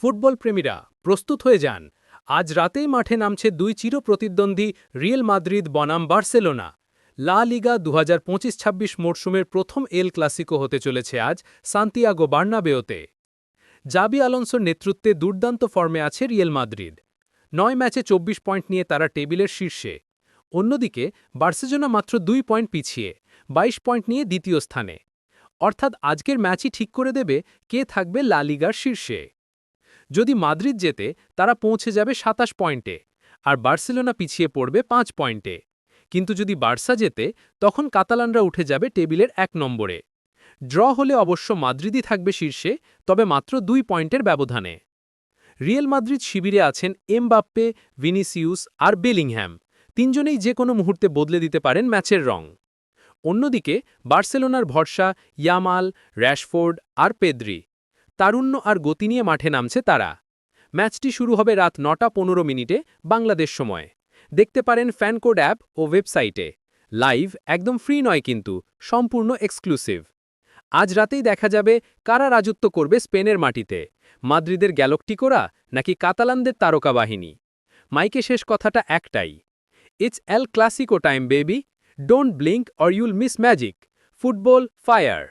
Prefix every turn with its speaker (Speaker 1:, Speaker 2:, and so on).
Speaker 1: Football প্রেমীরা প্রস্তুত হয়ে যান। আজ রাতেই মাঠে নামছে দুই চিরপ্রতিদ্বন্দ্বী রিয়েল মাদ্রিদ বনাম বার্সেলোনা। লা লিগা 2025-26 মরশুমের প্রথম এল ক্লাসিকো হতে চলেছে আজ সান্তিয়াগো বার্নাবেওতে। জাবি আলোনসোর নেতৃত্বে দুর্দান্ত ফর্মে আছে রিয়েল মাদ্রিদ। 9 ম্যাচে 24 পয়েন্ট নিয়ে তারা টেবিলের শীর্ষে। অন্যদিকে বার্সেলোনা মাত্র 2 পয়েন্ট পিছিয়ে 22 পয়েন্ট নিয়ে দ্বিতীয় স্থানে। অর্থাৎ আজকের ম্যাচই ঠিক করে দেবে কে থাকবে লা লিগার শীর্ষে। যদি মাদ্রিদ জেতে তারা পৌঁছে যাবে 27 পয়েন্টে, আর বার্সেলোনা পিছিয়ে পড়বে 5 পয়েন্টে। কিন্তু যদি বার্সা জেতে তখন কাতালানরা উঠে যাবে টেবিলের 1 নম্বরে। ড্র হলে অবশ্য মাদ্রিদই থাকবে শীর্ষে, তবে মাত্র 2 পয়েন্টের ব্যবধানে। রিয়েল মাদ্রিদ শিবিরে আছেন এমবাপ্পে, ভিনিসিউস আর বেলিংহ্যাম। তিনজনেই যে কোনো মুহূর্তে বদলে দিতে পারেন ম্যাচের রং। অন্যদিকে বার্সেলোনার ভরসা ইয়ামাল, র‍্যাশফোর্ড আর পেদ্রি। তারুণ্য আর গতি নিয়ে মাঠে নামছে তারা। ম্যাচটি শুরু হবে রাত 9:15 বাংলাদেশ সময়। দেখতে পারেন ফ্যানকোড অ্যাপ ও ওয়েবসাইটে। লাইভ একদম ফ্রি নয়, কিন্তু সম্পূর্ণ এক্সক্লুসিভ। আজ রাতেই দেখা যাবে কারা রাজত্ব করবে স্পেনের মাটিতে, মাদ্রিদের গ্যালোকটিকোরা নাকি কাতালানদের তারকা বাহিনী। মাইকে শেষ কথাটা একটাই, it's El Clasico time baby, don't blink or you'll miss magic. Football fire.